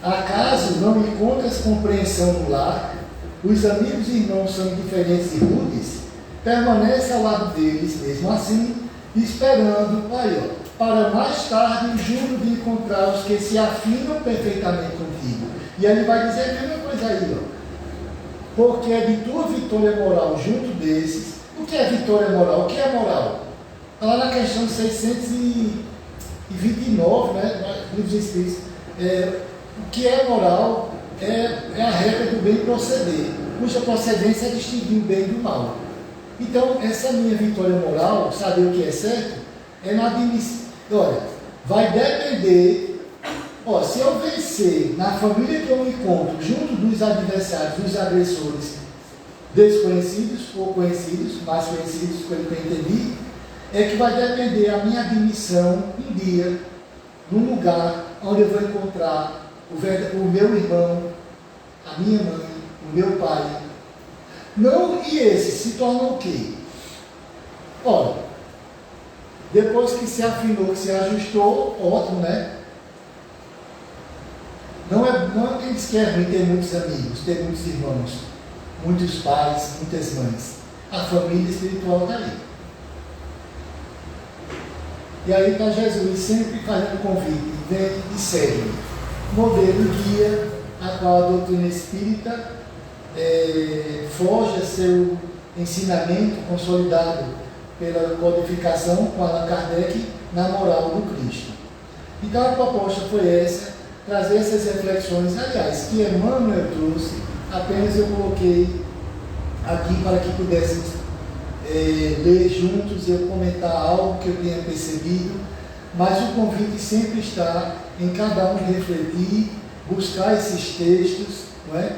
Acaso não encontras compreensão no lar? Os amigos e irmãos são indiferentes e rudes? Permanece ao lado deles, mesmo assim, esperando, aí, ó, para mais tarde o juro de encontrar os que se afinam perfeitamente contigo. E ele vai dizer a mesma coisa aí, ó. Porque é de tua vitória moral junto desses. O que é vitória moral? O que é moral? Está lá na questão 629, né, livros espíritos. O que é moral é a regra do bem proceder, cuja procedência é distinguir o bem do mal. Então, essa minha vitória moral, saber o que é certo, é na admissão. Olha, vai depender, ó, se eu vencer na família que eu me encontro, junto dos adversários, dos agressores, desconhecidos ou conhecidos, mais conhecidos, pelo que eu entendi, é que vai depender a minha admissão um dia, num lugar onde eu vou encontrar o meu irmão, a minha mãe, o meu pai. Não, e esse se torna o quê? Olha, depois que se afinou, que se ajustou, ótimo, né? Não é quem diz que é ruim ter muitos amigos, ter muitos irmãos, muitos pais, muitas mães. A família espiritual está ali. E aí está Jesus sempre fazendo convite, vem e segue. Modelo guia a qual a doutrina espírita forja seu ensinamento consolidado pela codificação com Allan Kardec na moral do Cristo. Então a proposta foi essa, trazer essas reflexões, aliás, que Emmanuel trouxe, apenas eu coloquei aqui para que pudéssemos ler juntos e eu comentar algo que eu tenha percebido, mas o convite sempre está em cada um refletir, buscar esses textos, não é?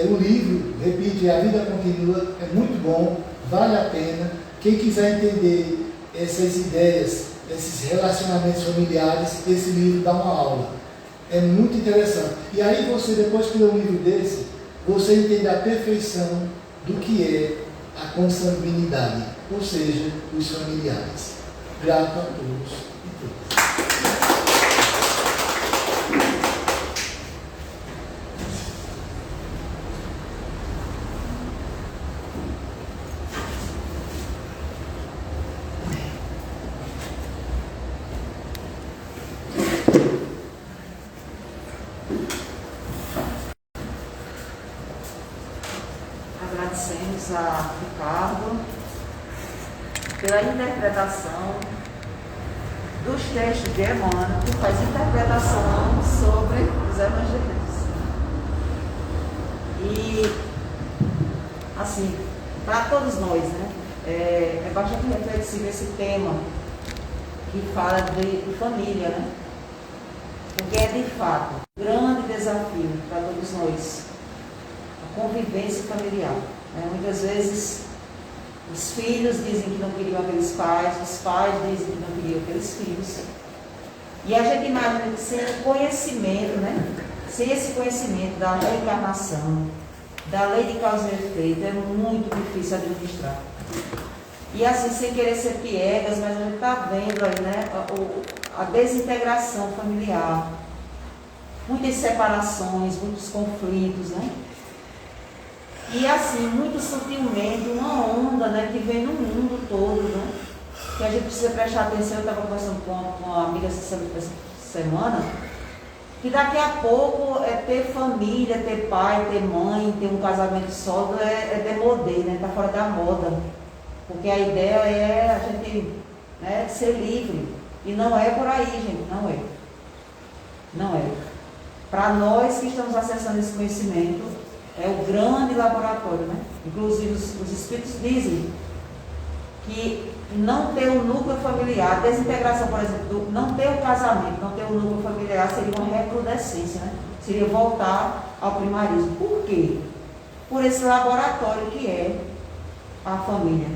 O livro, repito, A Vida Continua, é muito bom, vale a pena. Quem quiser entender essas ideias, esses relacionamentos familiares, esse livro dá uma aula. É muito interessante. E aí você, depois que lê um livro desse, você entende a perfeição do que é a consanguinidade, ou seja, os familiares. Grato a todos e todas. Agradecemos a Ricardo pela interpretação dos textos de Emmanuel, que faz interpretação sobre os evangelhos. E, assim, para todos nós, né, é bastante reflexivo esse tema que fala de família, né? Porque é, de fato, um grande desafio para todos nós, a convivência familiar. Né? Muitas vezes, os filhos dizem que não queriam aqueles pais, os pais dizem que não queriam aqueles filhos. E a gente imagina que sem o conhecimento, né? Sem esse conhecimento da reencarnação, da lei de causa e efeito, é muito difícil administrar. E assim, sem querer ser piegas, mas a gente está vendo aí, né, a desintegração familiar, muitas separações, muitos conflitos, né? E assim, muito sutilmente, uma onda, né, que vem no mundo todo, né, que a gente precisa prestar atenção. Eu estava conversando com uma amiga essa semana, que daqui a pouco ter família, ter pai, ter mãe, ter um casamento solo é demodê, né, está fora da moda. Porque a ideia é a gente, né, ser livre. E não é por aí, gente, não é. Não é. Para nós que estamos acessando esse conhecimento, é o grande laboratório, né? Inclusive os espíritos dizem que não ter um núcleo familiar, a desintegração, por exemplo, não ter o casamento, não ter um núcleo familiar seria uma recrudescência, né? Seria voltar ao primarismo. Por quê? Por esse laboratório que é a família.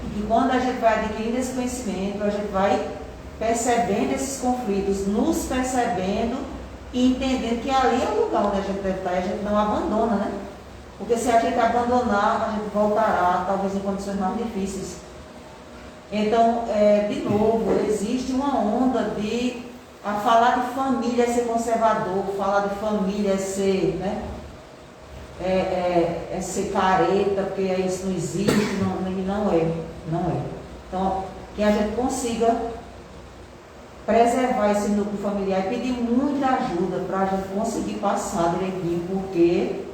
E que quando a gente vai adquirindo esse conhecimento, a gente vai percebendo esses conflitos, nos percebendo e entendendo que ali é o lugar onde a gente deve estar e a gente não abandona, né? Porque se a gente abandonar, a gente voltará, talvez em condições mais difíceis. Então, de novo, existe uma onda de a falar de família é ser conservador, falar de família é ser, né? É ser careta, porque isso não existe, não é. Então, que a gente consiga preservar esse núcleo familiar e pedir muita ajuda para a gente conseguir passar direitinho, porque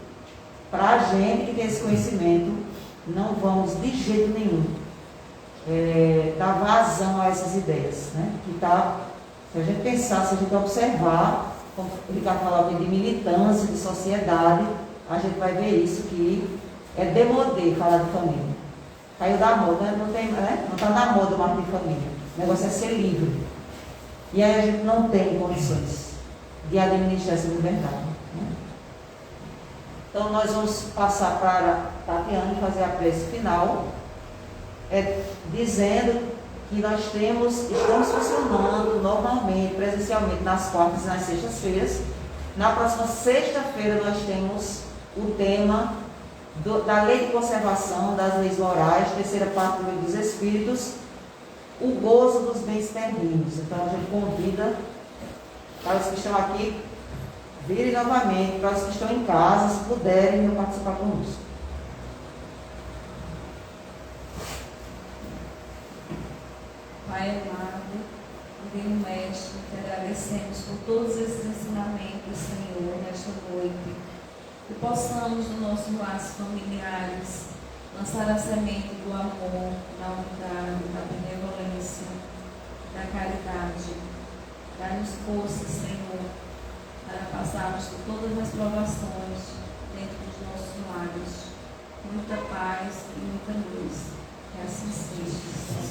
para a gente que tem esse conhecimento, não vamos de jeito nenhum dar vazão a essas ideias, né? Se a gente pensar, se a gente observar, como o Ricardo falava de militância, de sociedade, a gente vai ver isso, que é demodê falar de família. Caiu da moda, não está na moda mais de família. O negócio é ser livre. E aí a gente não tem condições de administrar essa liberdade. Né? Então nós vamos passar para Tatiana e fazer a prece final, dizendo que nós estamos funcionando normalmente, presencialmente, nas quartas e nas sextas-feiras. Na próxima sexta-feira nós temos o tema da lei de conservação das leis morais, terceira parte do Livro dos Espíritos, o gozo dos bens terrenos. Então a gente convida para os que estão aqui virem novamente, para os que estão em casa, se puderem, participar conosco. Pai amado, Divino Mestre, te agradecemos por todos esses ensinamentos, Senhor, nesta noite. Que possamos, nos nossos laços familiares, lançar a semente do amor, da unidade, da benevolência, da caridade. Dá-nos força, Senhor, para passarmos por todas as provações dentro dos nossos lares. Muita paz e muita luz. Que assim seja.